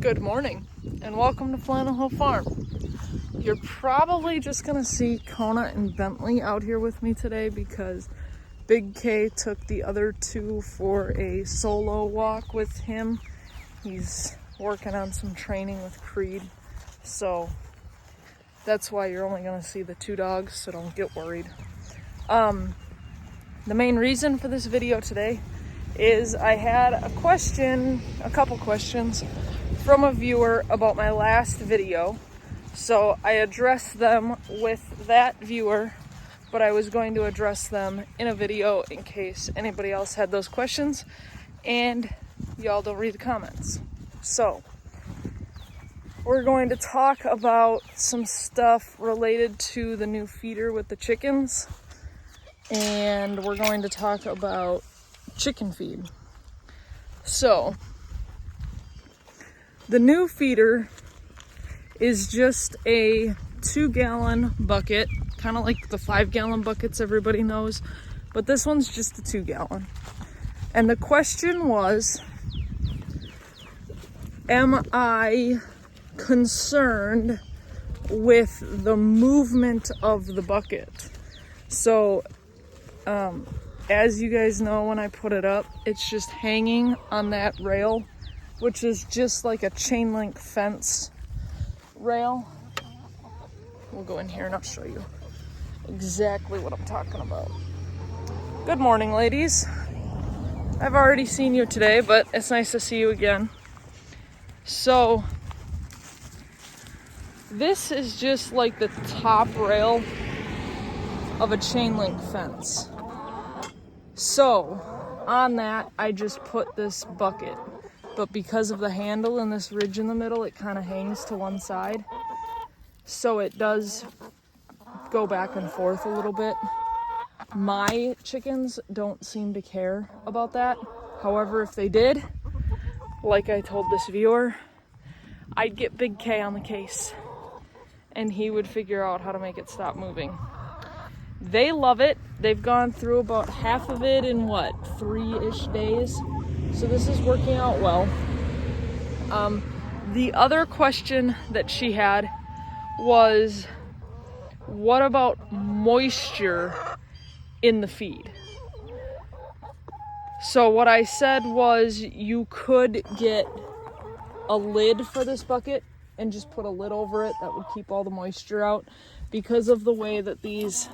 Good morning and welcome to Flannel Hill Farm. You're probably just gonna see Kona and Bentley out here with me today because Big K took the other two for a solo walk with him. He's working on some training with Creed, so that's why you're only gonna see the two dogs, so don't get worried. The main reason for this video today is I had a couple questions from a viewer about my last video. So I addressed them with that viewer, but I was going to address them in a video in case anybody else had those questions and y'all don't read the comments. So we're going to talk about some stuff related to the new feeder with the chickens, and we're going to talk about chicken feed. So the new feeder is just a 2-gallon bucket, kind of like the 5-gallon buckets everybody knows, but this one's just a 2-gallon. And the question was, am I concerned with the movement of the bucket? So, as you guys know, when I put it up, it's just hanging on that rail, which is just like a chain link fence rail. We'll go in here and I'll show you exactly what I'm talking about. Good morning, ladies. I've already seen you today, but it's nice to see you again. So this is just like the top rail of a chain link fence. So on that, I just put this bucket, but because of the handle and this ridge in the middle, it kind of hangs to one side. So it does go back and forth a little bit. My chickens don't seem to care about that. However, if they did, like I told this viewer, I'd get Big K on the case and he would figure out how to make it stop moving. They love it. They've gone through about half of it in 3-ish days. So this is working out well. The other question that she had was, what about moisture in the feed? So what I said was you could get a lid for this bucket and just put a lid over it that would keep all the moisture out. Because of the way that these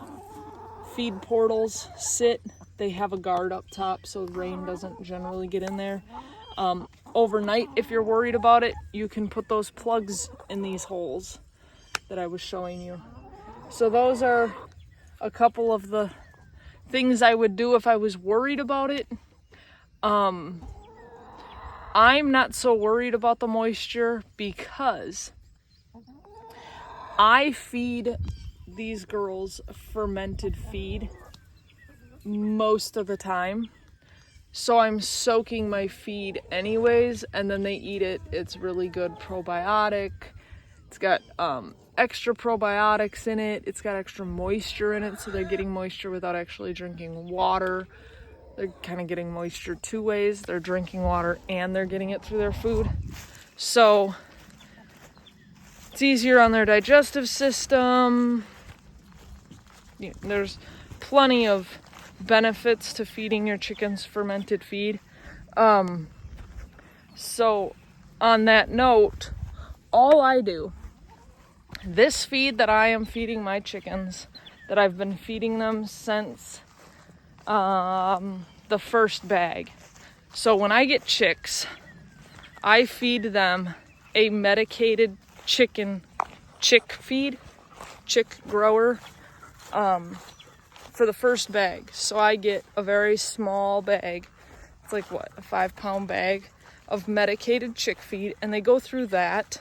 feed portals sit, they have a guard up top so rain doesn't generally get in there. Overnight, if you're worried about it, you can put those plugs in these holes that I was showing you. So those are a couple of the things I would do if I was worried about it. I'm not so worried about the moisture because I feed these girls fermented feed most of the time. So I'm soaking my feed anyways, and then they eat it. It's really good probiotic. It's got extra probiotics in it. It's got extra moisture in it, so they're getting moisture without actually drinking water. They're kind of getting moisture two ways. They're drinking water and they're getting it through their food. So it's easier on their digestive system. There's plenty of benefits to feeding your chickens fermented feed. So on that note, all I do, this feed that I am feeding my chickens, that I've been feeding them since the first bag. So when I get chicks, I feed them a medicated chick feed, chick grower, for the first bag. So I get a very small bag. It's like a 5-pound bag of medicated chick feed, and they go through that.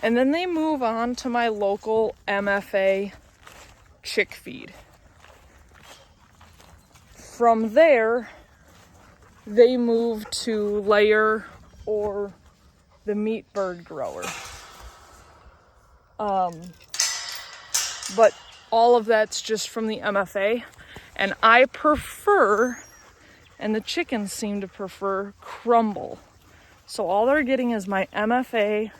And then they move on to my local MFA chick feed. From there, they move to layer or the meat bird grower. But all of that's just from the MFA, and I prefer, and the chickens seem to prefer, crumble. So all they're getting is my MFA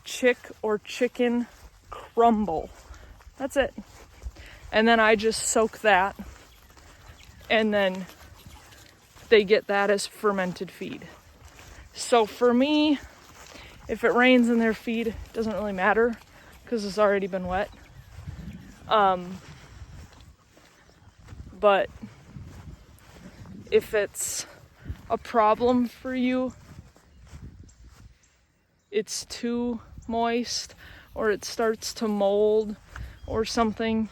chick or chicken crumble. That's it. And then I just soak that, and then they get that as fermented feed. So for me, if it rains in their feed, it doesn't really matter because it's already been wet. But if it's a problem for you, it's too moist or it starts to mold or something,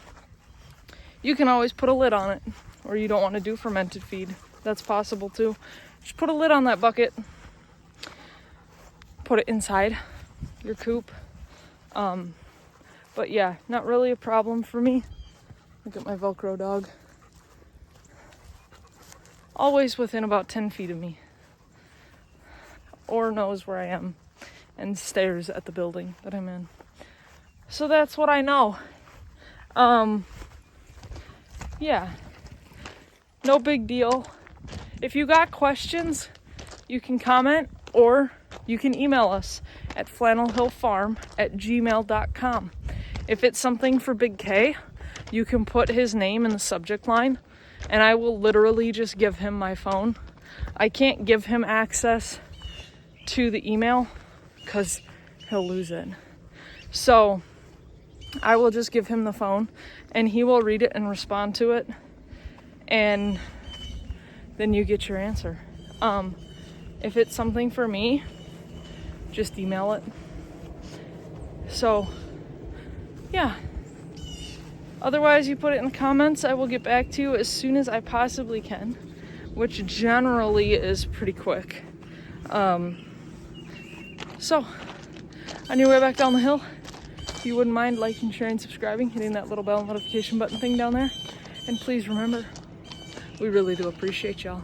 you can always put a lid on it. Or you don't want to do fermented feed, that's possible too. Just put a lid on that bucket, put it inside your coop. But yeah, not really a problem for me. Look at my Velcro dog. Always within about 10 feet of me. Or knows where I am and stares at the building that I'm in. So that's what I know. Yeah. No big deal. If you got questions, you can comment or you can email us at flannelhillfarm@gmail.com. If it's something for Big K, you can put his name in the subject line and I will literally just give him my phone. I can't give him access to the email because he'll lose it. So I will just give him the phone and he will read it and respond to it. And then you get your answer. If it's something for me, just email it. So, yeah. Otherwise, you put it in the comments. I will get back to you as soon as I possibly can, which generally is pretty quick. So, on your way back down the hill, if you wouldn't mind liking, sharing, subscribing, hitting that little bell notification button thing down there. And please remember, we really do appreciate y'all.